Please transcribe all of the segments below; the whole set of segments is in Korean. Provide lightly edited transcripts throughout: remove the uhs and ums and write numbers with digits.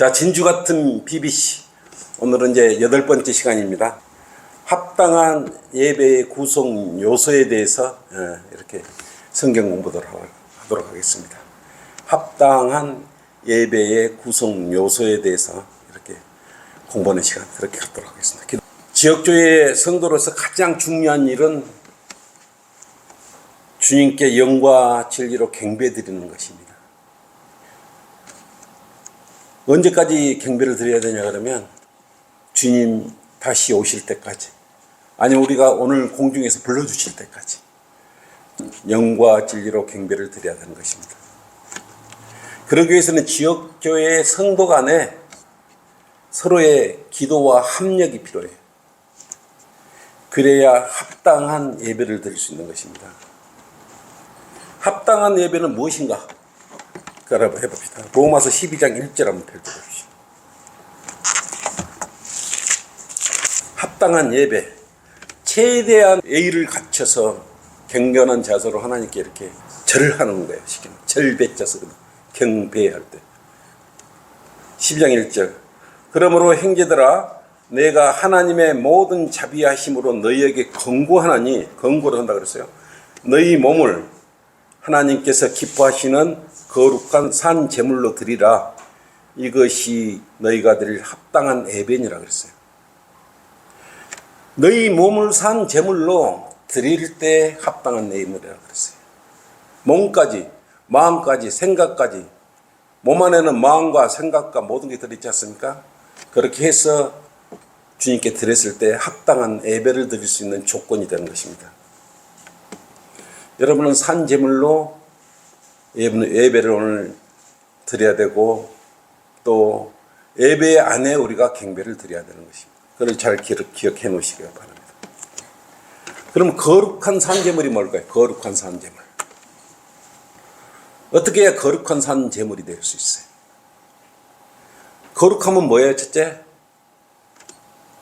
자, 진주 같은 BBC. 오늘은 이제 8번째 시간입니다. 합당한 예배의 구성 요소에 대해서 이렇게 성경 공부를 하도록 하겠습니다. 합당한 예배의 구성 요소에 대해서 이렇게 공부하는 시간 그렇게 갖도록 하겠습니다. 지역교회 성도로서 가장 중요한 일은 주님께 영과 진리로 경배드리는 것입니다. 언제까지 경배를 드려야 되냐 그러면 주님 다시 오실 때까지, 아니면 우리가 오늘 공중에서 불러주실 때까지 영과 진리로 경배를 드려야 되는 것입니다. 그러기 위해서는 지역교회의 성도 간에 서로의 기도와 합력이 필요해요. 그래야 합당한 예배를 드릴 수 있는 것입니다. 합당한 예배는 무엇인가? 그걸 해봅시다. 로마서 12장 1절 한번 펼쳐봅시다. 합당한 예배, 최대한 예의를 갖춰서 경건한 자세로 하나님께 이렇게 절하는 거예요. 절배자서 경배할 때. 12장 1절. 그러므로 형제들아, 내가 하나님의 모든 자비하심으로 너희에게 권고하나니, 권고를 한다 그랬어요. 너희 몸을 하나님께서 기뻐하시는 거룩한 산 제물로 드리라. 이것이 너희가 드릴 합당한 예배니라 그랬어요. 너희 몸을 산 제물로 드릴 때 합당한 예배니라 그랬어요. 몸까지, 마음까지, 생각까지, 몸 안에는 마음과 생각과 모든 게 들어있지 않습니까? 그렇게 해서 주님께 드렸을 때 합당한 예배를 드릴 수 있는 조건이 되는 것입니다. 여러분은 산 제물로 예배를 오늘 드려야 되고, 또 예배 안에 우리가 경배를 드려야 되는 것입니다. 그걸 잘 기억해 놓으시기 바랍니다. 그럼 거룩한 산제물이 뭘까요? 거룩한 산제물. 어떻게 해야 거룩한 산제물이 될 수 있어요? 거룩함은 뭐예요? 첫째,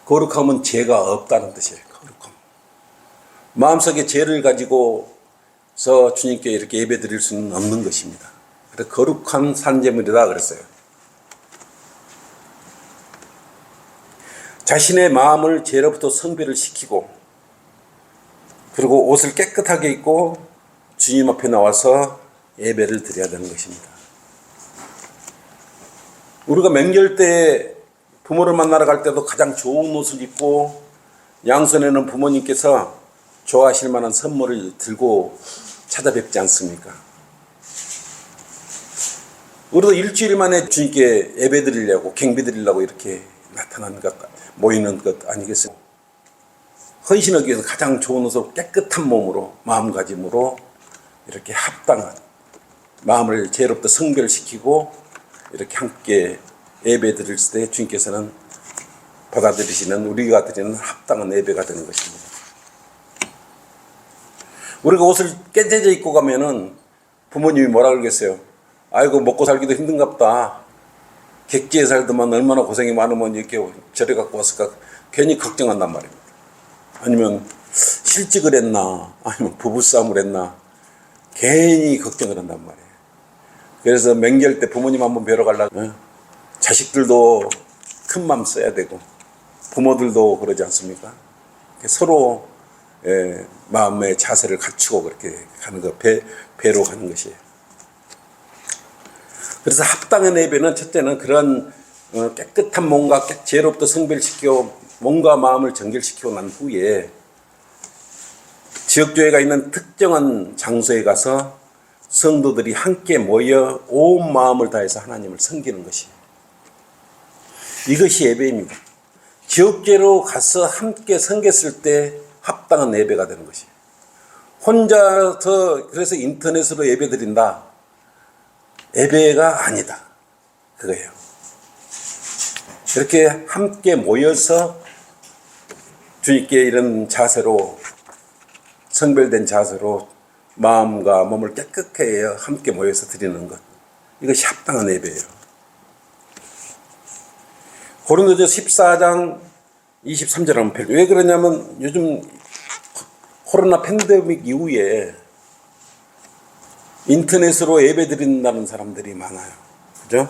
거룩함은 죄가 없다는 뜻이에요. 거룩함. 마음속에 죄를 가지고서 주님께 이렇게 예배 드릴 수는 없는 것입니다. 그래서 거룩한 산제물이다 그랬어요. 자신의 마음을 죄로부터 성별을 시키고, 그리고 옷을 깨끗하게 입고 주님 앞에 나와서 예배를 드려야 되는 것입니다. 우리가 명절 때 부모를 만나러 갈 때도 가장 좋은 옷을 입고, 양손에는 부모님께서 좋아하실 만한 선물을 들고 찾아뵙지 않습니까? 우리도 일주일 만에 주님께 예배 드리려고, 경배 드리려고 이렇게 나타나는 것, 모이는 것 아니겠습니까? 헌신하기 위해서 가장 좋은 옷으로 깨끗한 몸으로, 마음가짐으로 이렇게 합당한 마음을 죄로부터 성별시키고 이렇게 함께 예배 드릴 때 주님께서는 받아들이시는, 우리가 드리는 합당한 예배가 되는 것입니다. 우리가 옷을 깨져져 입고 가면은 부모님이 뭐라 그러겠어요? 아이고, 먹고 살기도 힘든갑다. 객지에 살더만 얼마나 고생이 많으면 이렇게 저래 갖고 왔을까? 괜히 걱정한단 말입니다. 아니면 실직을 했나? 아니면 부부싸움을 했나? 괜히 걱정을 한단 말이에요. 그래서 명절 때 부모님 한번 뵈러 가려고 자식들도 큰 마음 써야 되고 부모들도 그러지 않습니까? 서로 마음의 자세를 갖추고 그렇게 가는 거, 배로 가는 것이에요. 그래서 합당한 예배는 첫째는 그런 깨끗한 몸과 죄로부터 성별시키고 몸과 마음을 정결시키고 난 후에 지역교회가 있는 특정한 장소에 가서 성도들이 함께 모여 온 마음을 다해서 하나님을 섬기는 것이에요. 이것이 예배입니다. 지역교회로 가서 함께 섬겼을 때 합당한 예배가 되는 것이에요. 혼자서 그래서 인터넷으로 예배 드린다, 예배가 아니다, 그거예요. 이렇게 함께 모여서 주님께 이런 자세로, 성별된 자세로 마음과 몸을 깨끗하게 함께 모여서 드리는 것, 이것이 합당한 예배예요. 고린도전서 14장 23절 한번 펼쳐. 왜 그러냐면 요즘 코로나 팬데믹 이후에 인터넷으로 예배 드린다는 사람들이 많아요. 그죠?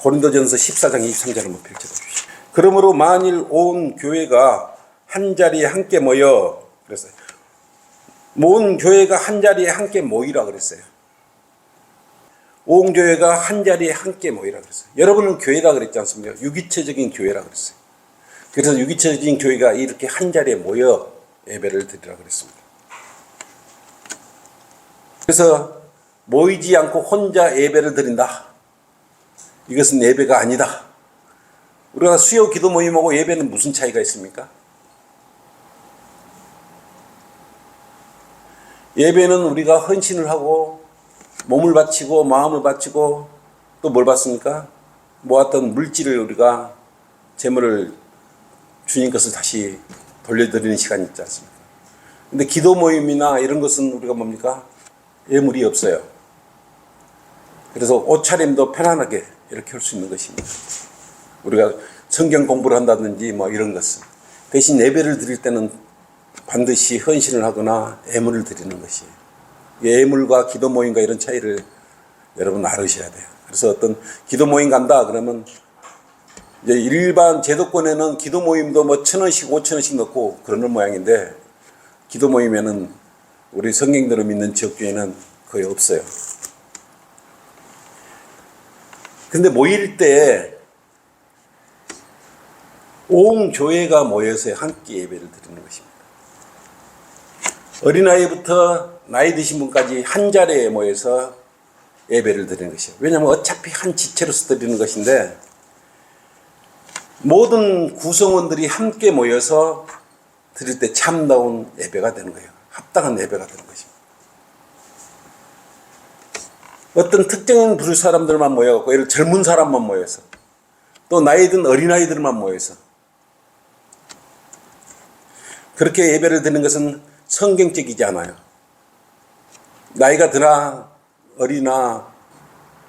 고린도전서 14장 23절 한번 펼쳐보십시오. 그러므로 만일 온 교회가 한 자리에 함께 모여, 그랬어요. 온 교회가 한 자리에 함께 모이라 그랬어요. 온 교회가 한 자리에 함께 모이라 그랬어요. 여러분은 교회라 그랬지 않습니까? 유기체적인 교회라 그랬어요. 그래서 유기체적인 교회가 이렇게 한 자리에 모여 예배를 드리라 그랬습니다. 그래서 모이지 않고 혼자 예배를 드린다. 이것은 예배가 아니다. 우리가 수요 기도 모임하고 예배는 무슨 차이가 있습니까? 예배는 우리가 헌신을 하고 몸을 바치고 마음을 바치고 또 뭘 받습니까? 모았던 물질을 우리가 재물을 주님 것을 다시 돌려드리는 시간이 있지 않습니까? 근데 기도 모임이나 이런 것은 우리가 뭡니까? 예물이 없어요. 그래서 옷차림도 편안하게 이렇게 할 수 있는 것입니다. 우리가 성경 공부를 한다든지 뭐 이런 것은 대신 예배를 드릴 때는 반드시 헌신을 하거나 예물을 드리는 것이에요. 예물과 기도 모임과 이런 차이를 여러분 알으셔야 돼요. 그래서 어떤 기도 모임 간다 그러면 이제 일반 제도권에는 기도 모임도 뭐 1,000원씩 5,000원씩 넣고 그러는 모양인데 기도 모임에는 우리 성경대로 믿는 지역교회는 거의 없어요. 근데 모일 때 온 교회가 모여서 함께 예배를 드리는 것입니다. 어린아이부터 나이 드신 분까지 한 자리에 모여서 예배를 드리는 것이에요. 왜냐하면 어차피 한 지체로서 드리는 것인데 모든 구성원들이 함께 모여서 드릴 때 참다운 예배가 되는 거예요. 합당한 예배가 되는 것입니다. 어떤 특정한 부류 사람들만 모여갖고 예를 젊은 사람만 모여서 또 나이 든 어린아이들만 모여서 그렇게 예배를 드리는 것은 성경적이지 않아요. 나이가 드나 어리나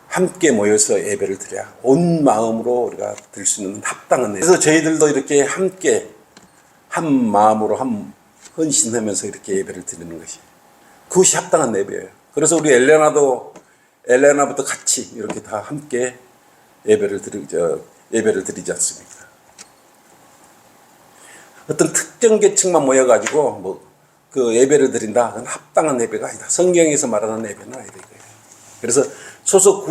함께 모여서 예배를 드려야 온 마음으로 우리가 드릴 수 있는 합당한 예배. 그래서 저희들도 이렇게 함께 한 마음으로 한 헌신하면서 이렇게 예배를 드리는 것이 그것이 합당한 예배예요. 그래서 우리 엘레나부터 같이 이렇게 다 함께 예배를 드리지 않습니까? 어떤 특정 계층만 모여가지고 뭐 그 예배를 드린다. 그건 합당한 예배가 아니다. 성경에서 말하는 예배는 아니다. 그래서 소속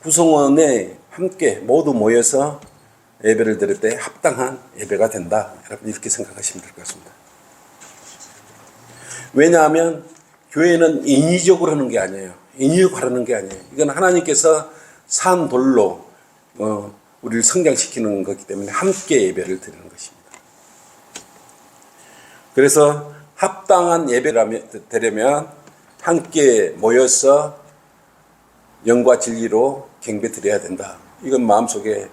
구성원에 함께 모두 모여서 예배를 드릴 때 합당한 예배가 된다. 여러분 이렇게 생각하시면 될 것 같습니다. 왜냐하면 교회는 인위적으로 하는 게 아니에요. 인위적으로 하는 게 아니에요. 이건 하나님께서 산 돌로 우리를 성장시키는 것이기 때문에 함께 예배를 드리는 것입니다. 그래서 합당한 예배를 드리려면 함께 모여서 영과 진리로 경배 드려야 된다. 이건 마음속에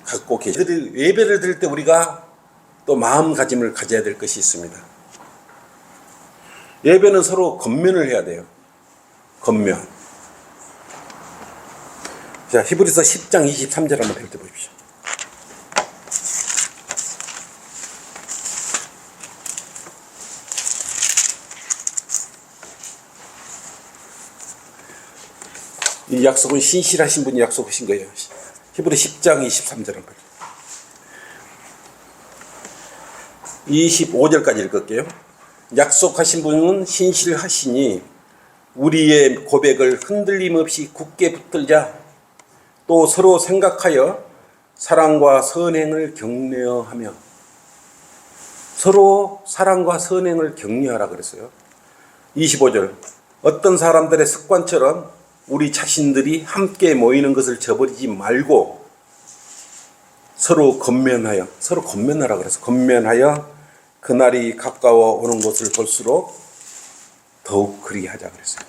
갖고 계셔야 돼요. 예배를 드릴 때 우리가 또 마음가짐을 가져야 될 것이 있습니다. 예배는 서로 권면을 해야 돼요. 권면. 자, 히브리서 10장 23절 한번 펼쳐보십시오. 이 약속은 신실하신 분이 약속하신 거예요. 히브리 10장 23절 한번 25절까지 읽을게요. 약속하신 분은 신실하시니 우리의 고백을 흔들림 없이 굳게 붙들자. 또 서로 생각하여 사랑과 선행을 격려하며 서로 사랑과 선행을 격려하라 그랬어요. 25절 어떤 사람들의 습관처럼 우리 자신들이 함께 모이는 것을 저버리지 말고 서로 권면하라 그래서 권면하여 그날이 가까워 오는 것을 볼수록 더욱 그리하자 그랬어요.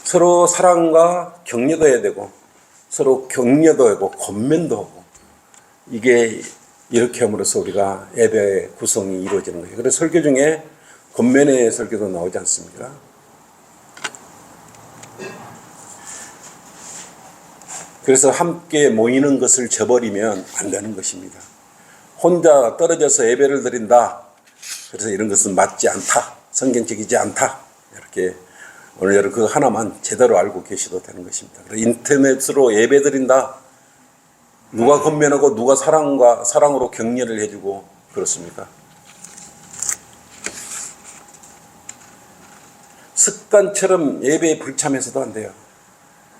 서로 사랑과 격려도 해야 되고 서로 격려도 하고 권면도 하고 이게 이렇게 함으로써 우리가 예배의 구성이 이루어지는 거예요. 그래서 설교 중에 권면의 설교도 나오지 않습니까? 그래서 함께 모이는 것을 저버리면 안 되는 것입니다. 혼자 떨어져서 예배를 드린다. 그래서 이런 것은 맞지 않다. 성경적이지 않다. 이렇게 오늘 여러분 그 하나만 제대로 알고 계셔도 되는 것입니다. 인터넷으로 예배드린다. 누가 건면하고 누가 사랑으로 격려를 해주고 그렇습니까? 습관처럼 예배에 불참해서도 안 돼요.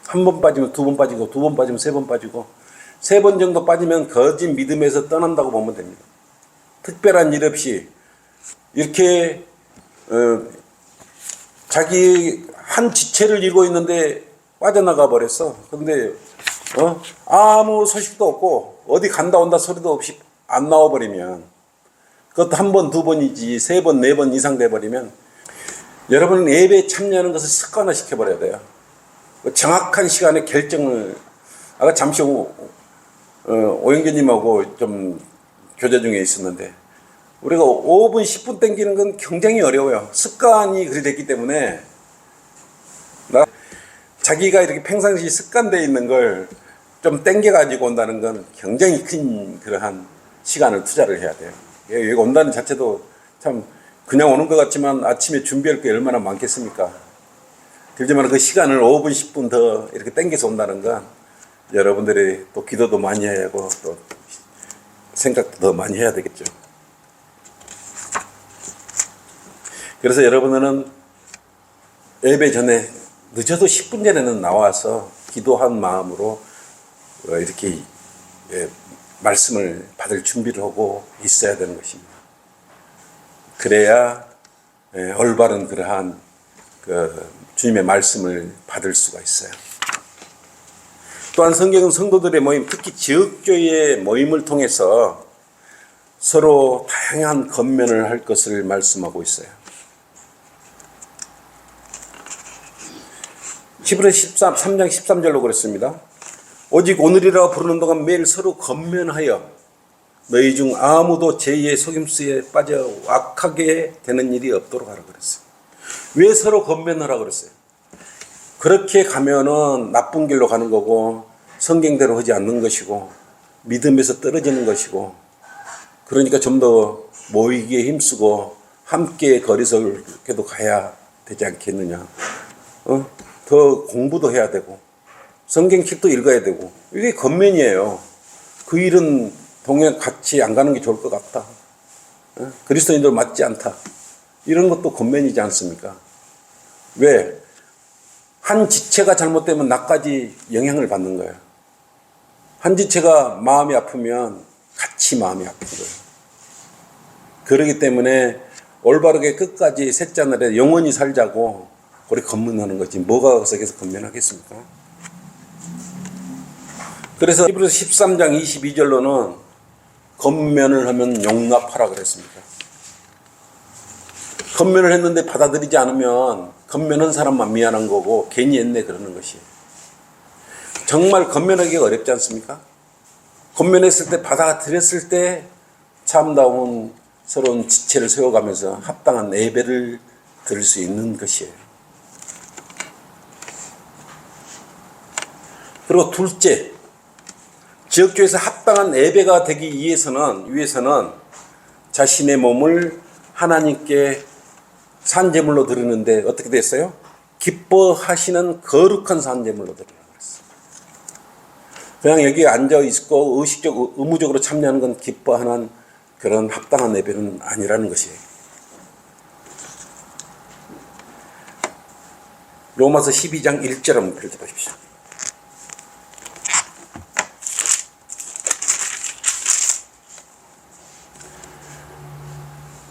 한 번 빠지면 두 번 빠지고, 두 번 빠지면 세 번 빠지고, 세 번 정도 빠지면 거짓 믿음에서 떠난다고 보면 됩니다. 특별한 일 없이 이렇게 자기 한 지체를 이루고 있는데 빠져나가 버렸어. 근데 아무 소식도 없고 어디 간다 온다 소리도 없이 안 나와버리면, 그것도 한 번, 두 번이지 세 번, 네 번 이상 돼버리면 여러분은 예배에 참여하는 것을 습관화 시켜버려야 돼요. 정확한 시간에 결정을, 아까 잠시 오영규님하고 좀 교제 중에 있었는데, 우리가 5분, 10분 땡기는 건 굉장히 어려워요. 습관이 그리 됐기 때문에, 자기가 이렇게 평상시 습관되어 있는 걸 좀 땡겨가지고 온다는 건 굉장히 큰 그러한 시간을 투자를 해야 돼요. 여기 온다는 자체도 참 그냥 오는 것 같지만 아침에 준비할 게 얼마나 많겠습니까? 그렇지만 그 시간을 5분, 10분 더 이렇게 땡겨서 온다는 건 여러분들이 또 기도도 많이 해야 하고 또 생각도 더 많이 해야 되겠죠. 그래서 여러분들은 예배 전에 늦어도 10분 전에는 나와서 기도한 마음으로 이렇게 말씀을 받을 준비를 하고 있어야 되는 것입니다. 그래야 올바른 그러한 주님의 말씀을 받을 수가 있어요. 또한 성경은 성도들의 모임, 특히 지역교회의 모임을 통해서 서로 다양한 권면을 할 것을 말씀하고 있어요. 히브리서 3장 13절로 그랬습니다. 오직 오늘이라 부르는 동안 매일 서로 권면하여 너희 중 아무도 제2의 속임수에 빠져 악하게 되는 일이 없도록 하라 그랬어요. 왜 서로 권면하라 그랬어요? 그렇게 가면은 나쁜 길로 가는 거고, 성경대로 하지 않는 것이고, 믿음에서 떨어지는 것이고, 그러니까 좀 더 모이기에 힘쓰고 함께 거리설교도 가야 되지 않겠느냐. 더 공부도 해야 되고 성경책도 읽어야 되고, 이게 권면이에요. 그 일은 동행 같이 안 가는 게 좋을 것 같다. 그리스도인들 맞지 않다. 이런 것도 권면이지 않습니까? 왜? 한 지체가 잘못되면 나까지 영향을 받는 거예요. 한 지체가 마음이 아프면 같이 마음이 아픈 거예요. 그렇기 때문에 올바르게 끝까지 셋째 날에 영원히 살자고 우리 권면하는 거지. 뭐가 계속 권면하겠습니까? 그래서 히브리서 13장 22절로는 권면을 하면 용납하라 그랬습니다. 권면을 했는데 받아들이지 않으면 권면한 사람만 미안한 거고 괜히 했네 그러는 것이. 정말 권면하기가 어렵지 않습니까? 권면했을 때, 받아들였을 때 참다운 서러운 지체를 세워가면서 합당한 예배를 드릴 수 있는 것이에요. 그리고 둘째, 지역교회에서 합당한 예배가 되기 위해서는 자신의 몸을 하나님께 산제물로 드리는데 어떻게 됐어요? 기뻐하시는 거룩한 산제물로 드리라고 했어요. 그냥 여기 앉아 있고 의무적으로 참여하는 건 기뻐하는 그런 합당한 예배는 아니라는 것이에요. 로마서 12장 1절 한번 펼쳐보십시오.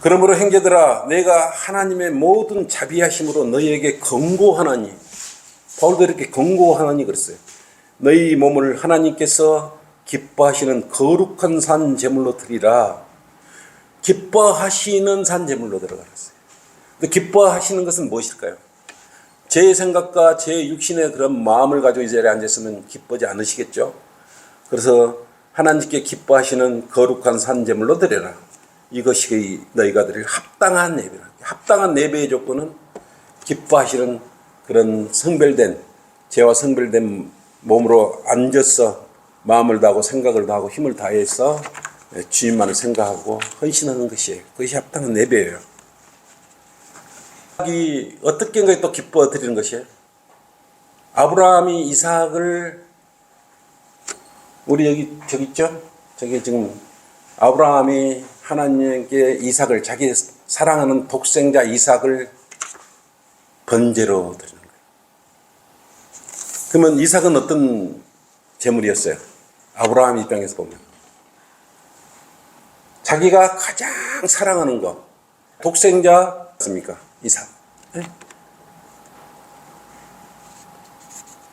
그러므로 형제들아, 내가 하나님의 모든 자비하심으로 너희에게 권고하나니, 바울도 이렇게 권고하나니 그랬어요. 너희 몸을 하나님께서 기뻐하시는 거룩한 산 제물로 드리라. 기뻐하시는 산 제물로 들어갔어요. 근데 기뻐하시는 것은 무엇일까요? 제 생각과 제 육신의 그런 마음을 가지고 이 자리에 앉았으면 기쁘지 않으시겠죠? 그래서 하나님께 기뻐하시는 거룩한 산 제물로 드려라. 이것이 너희가 드릴 합당한 예배라. 합당한 예배의 조건은 기뻐하시는 그런 성별된, 죄와 성별된 몸으로 앉아서 마음을 다하고 생각을 다하고 힘을 다해서 주님만을 생각하고 헌신하는 것이에요. 그것이 합당한 예배예요. 이삭이 어떻게 또 기뻐 드리는 것이에요? 아브라함이 이삭을 우리 여기 저기 있죠? 저기 지금 아브라함이 하나님께 이삭을 자기 사랑하는 독생자 이삭을 번제로 드리는 거예요. 그러면 이삭은 어떤 제물이었어요? 아브라함 입장에서 보면 자기가 가장 사랑하는 것 독생자입니까? 이삭.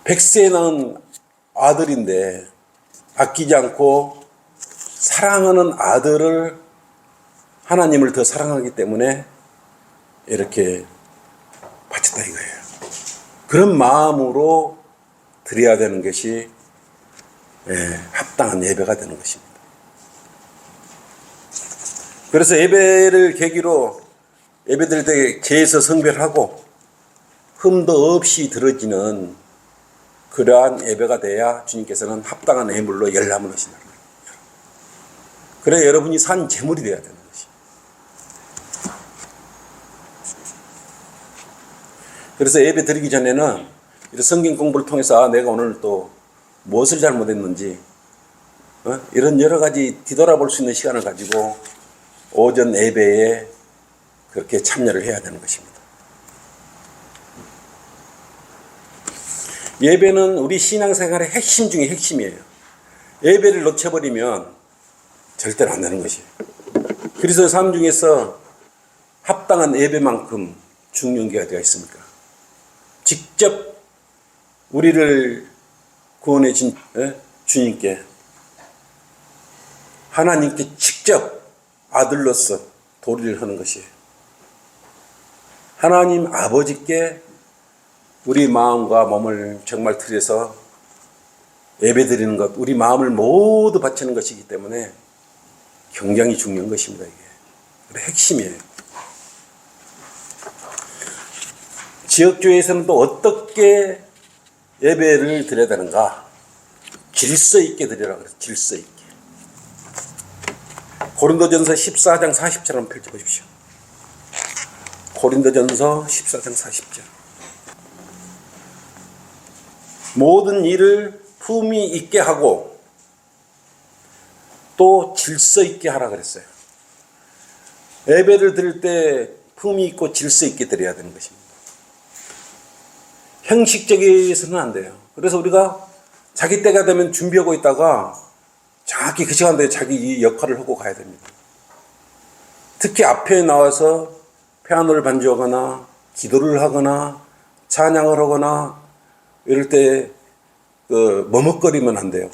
100세에 낳은 아들인데 아끼지 않고 사랑하는 아들을 하나님을 더 사랑하기 때문에 이렇게 바쳤다 이거예요. 그런 마음으로 드려야 되는 것이 합당한 예배가 되는 것입니다. 그래서 예배를 계기로 예배 드릴 때 죄에서 성별하고 흠도 없이 들어지는 그러한 예배가 돼야 주님께서는 합당한 예물로 열람을 하신다. 그래 여러분이 산 제물이 되어야 되는 것이. 그래서 예배 드리기 전에는 이런 성경 공부를 통해서 내가 오늘 또 무엇을 잘못했는지 이런 여러 가지 뒤돌아볼 수 있는 시간을 가지고 오전 예배에 그렇게 참여를 해야 되는 것입니다. 예배는 우리 신앙생활의 핵심 중에 핵심이에요. 예배를 놓쳐버리면 절대로 안 되는 것이에요. 그래서 삶 중에서 합당한 예배만큼 중요한 게 어디가 있습니까? 직접 우리를 구원해 준 주님께 하나님께 직접 아들로서 도리를 하는 것이에요. 하나님 아버지께 우리 마음과 몸을 정말 들여서 예배드리는 것, 우리 마음을 모두 바치는 것이기 때문에 굉장히 중요한 것입니다. 이게 핵심이에요. 지역교회에서는 또 어떻게 예배를 드려야 되는가? 질서 있게 드리라 그래서 질서 있게. 고린도전서 14장 40절 한번 펼쳐보십시오. 고린도전서 14장 40절. 모든 일을 품위 있게 하고 또 질서 있게 하라 그랬어요. 예배를 드릴 때 품위 있고 질서 있게 드려야 되는 것입니다. 형식적이서는 안 돼요. 그래서 우리가 자기 때가 되면 준비하고 있다가 정확히 그 시간대에 자기 역할을 하고 가야 됩니다. 특히 앞에 나와서 피아노를 반주하거나 기도를 하거나 찬양을 하거나 이럴 때 머뭇거리면 안 돼요.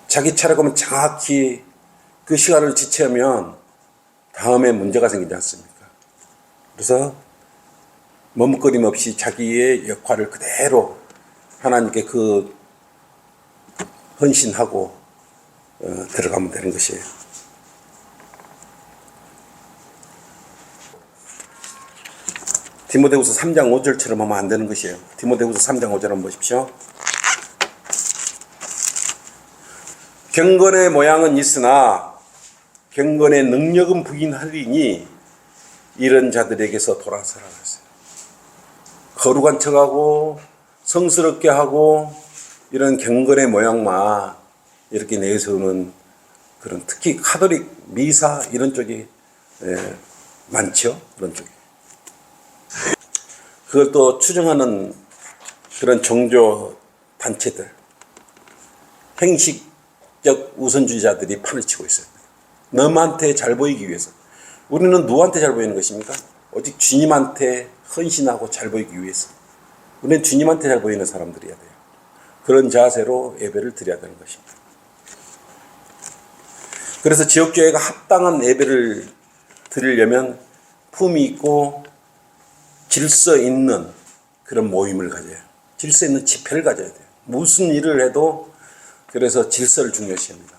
자기 차례가 오면 정확히 그 시간을 지체하면 다음에 문제가 생기지 않습니까? 그래서 머뭇거림 없이 자기의 역할을 그대로 하나님께 그 헌신하고 들어가면 되는 것이에요. 디모데후서 3장 5절처럼 하면 안 되는 것이에요. 디모데후서 3장 5절 한번 보십시오. 경건의 모양은 있으나 경건의 능력은 부인하리니 이런 자들에게서 돌아서라 했어요. 거룩한 척하고 성스럽게 하고 이런 경건의 모양만 이렇게 내세우는 그런 특히 카톨릭 미사 이런 쪽이 많죠. 그런 쪽이. 그걸 또 추정하는 그런 종교 단체들, 행식적 우선주의자들이 판을 치고 있어요. 너한테 잘 보이기 위해서. 우리는 누구한테 잘 보이는 것입니까? 오직 주님한테 헌신하고 잘 보이기 위해서. 우리는 주님한테 잘 보이는 사람들이어야 돼요. 그런 자세로 예배를 드려야 되는 것입니다. 그래서 지역교회가 합당한 예배를 드리려면 품위 있고 질서 있는 그런 모임을 가져야 해요. 질서 있는 집회를 가져야 돼요. 무슨 일을 해도 그래서 질서를 중요시합니다.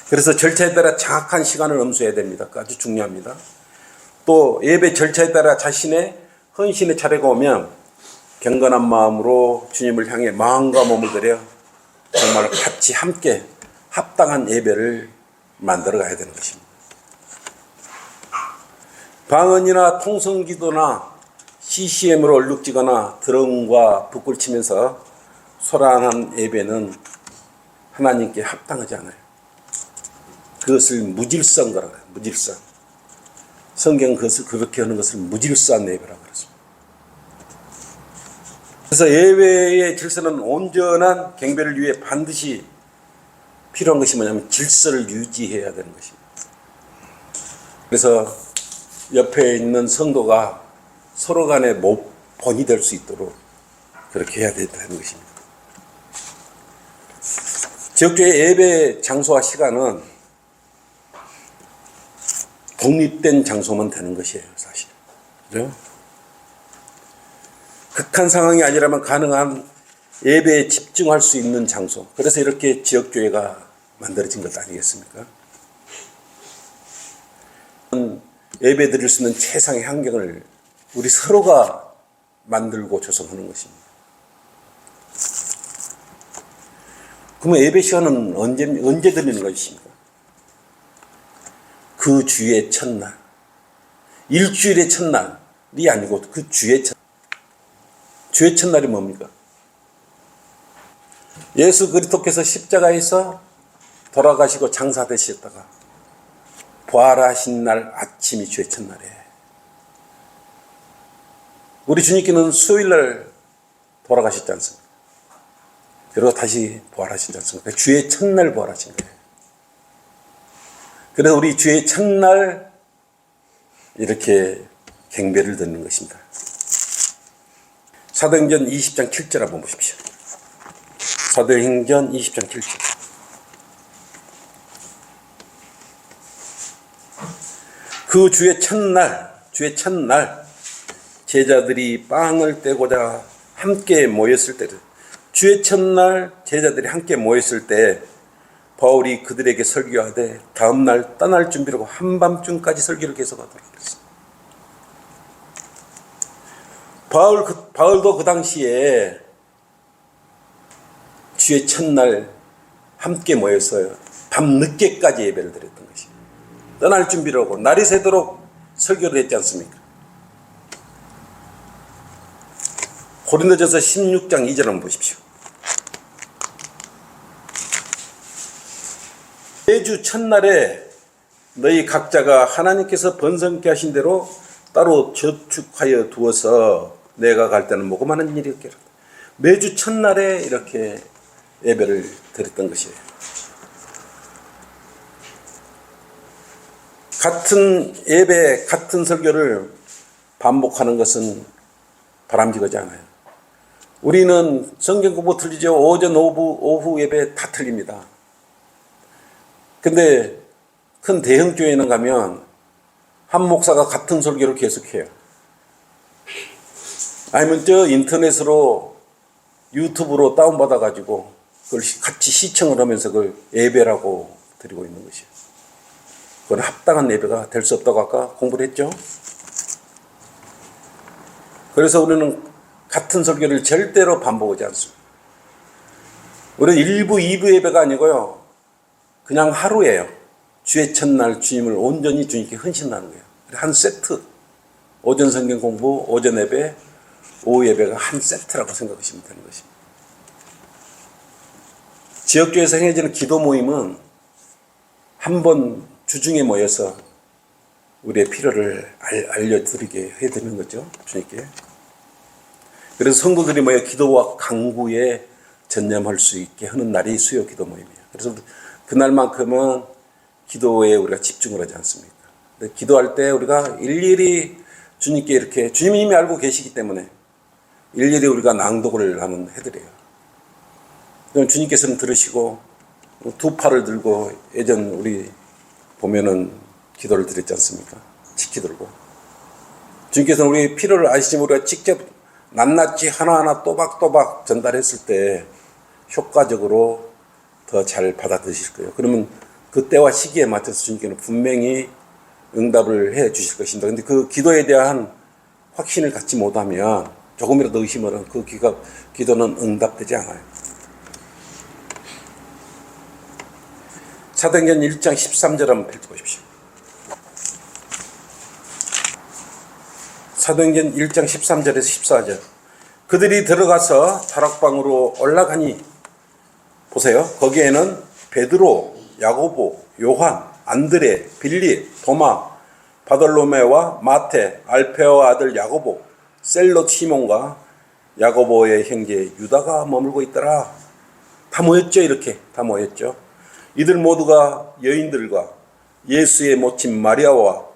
그래서 절차에 따라 정확한 시간을 엄수해야 됩니다. 아주 중요합니다. 또 예배 절차에 따라 자신의 헌신의 차례가 오면 경건한 마음으로 주님을 향해 마음과 몸을 들여 정말 같이 함께 합당한 예배를 만들어 가야 되는 것입니다. 방언이나 통성기도나 CCM으로 얼룩지거나 드럼과 붓을 치면서 소란한 예배는 하나님께 합당하지 않아요. 그것을 무질서한 거라고 해요. 무질서. 성경은 그것을 그렇게 하는 것을 무질서한 예배라고 그랬습니다. 그래서 예배의 질서는 온전한 경배를 위해 반드시 필요한 것이 뭐냐면 질서를 유지해야 되는 것입니다. 그래서 옆에 있는 성도가 서로 간에 본이 될 수 있도록 그렇게 해야 된다는 것입니다. 지역주의 예배 장소와 시간은 독립된 장소만 되는 것이에요, 사실. 그죠? 극한 상황이 아니라면 가능한 예배에 집중할 수 있는 장소. 그래서 이렇게 지역교회가 만들어진 것 아니겠습니까? 예배 드릴 수 있는 최상의 환경을 우리 서로가 만들고 조성하는 것입니다. 그러면 예배 시간은 언제 드리는 것입니까? 그 주의 첫날. 일주일의 첫날이 아니고 그 주의 첫날. 주의 첫날이 뭡니까? 예수 그리스도께서 십자가에서 돌아가시고 장사되셨다가 부활하신 날 아침이 주의 첫날이에요. 우리 주님께는 수요일날 돌아가셨지 않습니까? 그리고 다시 부활하시지 않습니까? 주의 첫날 부활하신 거예요. 그래서 우리 주의 첫날 이렇게 경배를 드리는 것입니다. 사도행전 20장 7절 한번 보십시오. 사도행전 20장 7절. 그 주의 첫날 제자들이 빵을 떼고자 함께 모였을 때, 주의 첫날 제자들이 함께 모였을 때 바울이 그들에게 설교하되 다음날 떠날 준비를 하고 한밤중까지 설교를 계속하도록 했습니다. 바울도 그 당시에 주의 첫날 함께 모여서 밤늦게까지 예배를 드렸던 것입니다. 떠날 준비를 하고 날이 새도록 설교를 했지 않습니까? 고린도전서 16장 2절 한번 보십시오. 매주 첫날에 너희 각자가 하나님께서 번성케 하신 대로 따로 저축하여 두어서 내가 갈 때는 모금하는 일이 없게. 매주 첫날에 이렇게 예배를 드렸던 것이에요. 같은 예배, 같은 설교를 반복하는 것은 바람직하지 않아요. 우리는 성경 공부 틀리죠. 오전, 오후 예배 다 틀립니다. 근데 큰 대형 교회는 가면 한 목사가 같은 설교를 계속해요. 아니면 저 인터넷으로 유튜브로 다운받아가지고 그걸 같이 시청을 하면서 그걸 예배라고 드리고 있는 것이에요. 그건 합당한 예배가 될 수 없다고 아까 공부를 했죠. 그래서 우리는 같은 설교를 절대로 반복하지 않습니다. 우리는 1부, 2부 예배가 아니고요. 그냥 하루예요. 주의 첫날 주님을 온전히 주님께 헌신하는 거예요. 한 세트. 오전 성경 공부, 오전 예배, 오후 예배가 한 세트라고 생각하시면 되는 것입니다. 지역교회에서 행해지는 기도 모임은 한 번 주중에 모여서 우리의 필요를 알려드리게 해드리는 거죠. 주님께. 그래서 성도들이 모여 기도와 강구에 전념할 수 있게 하는 날이 수요 기도 모임이에요. 그래서 그날만큼은 기도에 우리가 집중을 하지 않습니까? 기도할 때 우리가 일일이 주님께 이렇게 주님이 이미 알고 계시기 때문에 일일이 우리가 낭독을 한번 해드려요. 그럼 주님께서는 들으시고 두 팔을 들고 예전 우리 보면은 기도를 드렸지 않습니까? 직기 들고. 주님께서는 우리 필요를 아시지만 우리가 직접 낱낱이 하나하나 또박또박 전달했을 때 효과적으로 더 잘 받아들이실 거예요. 그러면 그때와 시기에 맞춰서 주님께는 분명히 응답을 해 주실 것입니다. 근데 그 기도에 대한 확신을 갖지 못하면 조금이라도 의심을 하면 그 기도는 응답되지 않아요. 사도행전 1장 13절 한번 펼쳐보십시오. 사도행전 1장 13절에서 14절. 그들이 들어가서 다락방으로 올라가니 보세요. 거기에는 베드로, 야고보, 요한, 안드레, 빌립, 도마, 바돌로메와 마테, 알페오의 아들 야고보, 셀롯 시몬과 야고보의 형제 유다가 머물고 있더라. 다 모였죠. 이렇게 다 모였죠. 이들 모두가 여인들과 예수의 모친 마리아와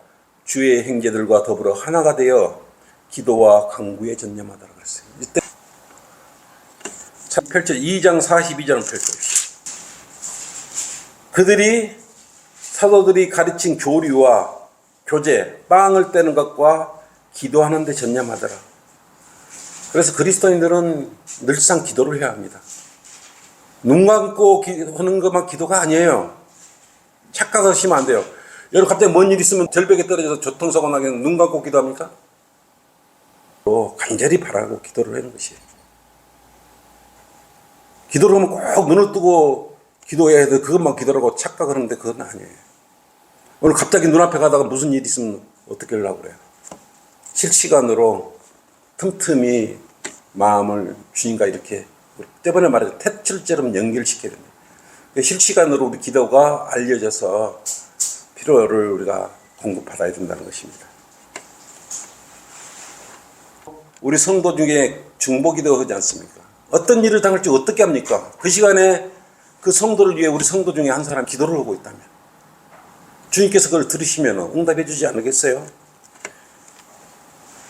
주의 형제들과 더불어 하나가 되어 기도와 간구에 전념하더라 그랬어요. 이때 펼쳐 2장 42절을 펼쳐주시죠. 그들이 사도들이 가르친 교리와 교제, 빵을 떼는 것과 기도하는 데 전념하더라. 그래서 그리스도인들은 늘상 기도를 해야 합니다. 눈 감고 하는 것만 기도가 아니에요. 착각하시면 안 돼요. 여러분 갑자기 뭔 일 있으면 절벽에 떨어져서 교통사고 나면 눈 감고 기도합니까? 또 간절히 바라고 기도를 하는 것이에요. 기도를 하면 꼭 눈을 뜨고 기도해야 돼. 그것만 기도하고 착각하는데 그건 아니에요. 오늘 갑자기 눈앞에 가다가 무슨 일이 있으면 어떻게 하려고 그래요? 실시간으로 틈틈이 마음을 주님과 이렇게 때문에 말해서 탯줄처럼 연결시켜야 됩니다. 실시간으로 우리 기도가 알려져서 필요를 우리가 공급받아야 된다는 것입니다. 우리 성도 중에 중보기도가 하지 않습니까? 어떤 일을 당할지 어떻게 합니까? 그 시간에 그 성도를 위해 우리 성도 중에 한 사람 기도를 하고 있다면 주님께서 그걸 들으시면 응답해 주지 않겠어요?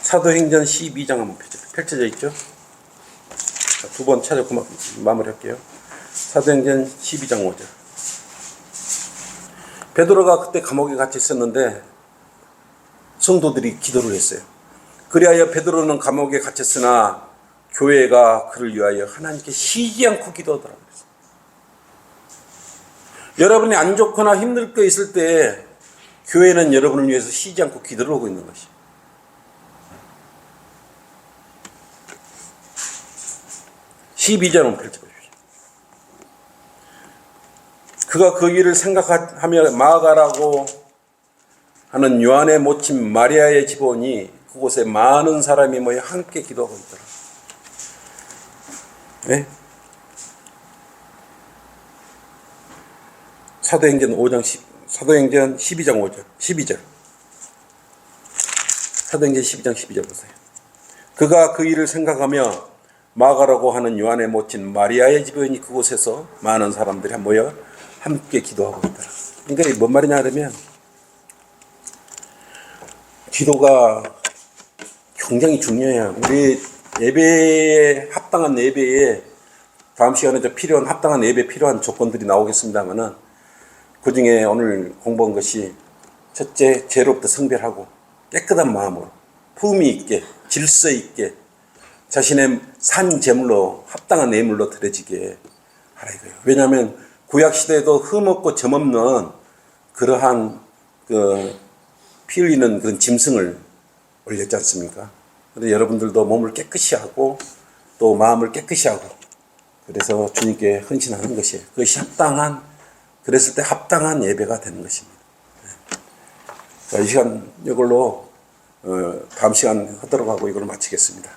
사도행전 12장 한번 펼쳐져 있죠? 두 번 찾아고 마무리할게요. 사도행전 12장 5절. 베드로가 그때 감옥에 갇혀 있었는데 성도들이 기도를 했어요. 그리하여 베드로는 감옥에 갇혔으나 교회가 그를 위하여 하나님께 쉬지 않고 기도하더라고요. 여러분이 안 좋거나 힘들 거 있을 때 교회는 여러분을 위해서 쉬지 않고 기도를 하고 있는 것이에요. (12절은) 펼쳐보십시오. 그가 그 일을 생각하며 마가라고 하는 요한의 모친 마리아의 집 오니 그곳에 많은 사람이 모여 함께 기도하고 있더라. 네? 사도행전 12장 5절, 12절. 사도행전 12장 12절 보세요. 그가 그 일을 생각하며 마가라고 하는 요한의 모친 마리아의 집에 오니 그곳에서 많은 사람들이 모여 함께 기도하고 있더라. 그러니까 뭔 말이냐 하면 기도가 굉장히 중요해요. 우리 예배에 합당한 예배에 다음 시간에 필요한 합당한 예배에 필요한 조건들이 나오겠습니다만은 그 중에 오늘 공부한 것이 첫째, 죄로부터 성별하고 깨끗한 마음으로 품위 있게 질서 있게 자신의 산 제물로 합당한 예물로 드려지게 하라 이거예요. 왜냐하면 구약 시대에도 흠없고 점없는 그러한 피 흘리는 그런 짐승을 올렸지 않습니까? 그런데 여러분들도 몸을 깨끗이 하고 또 마음을 깨끗이 하고 그래서 주님께 헌신하는 것이에요. 그것이 그랬을 때 합당한 예배가 되는 것입니다. 자, 이 시간 이걸로 다음 시간 하도록 하고 이걸 마치겠습니다.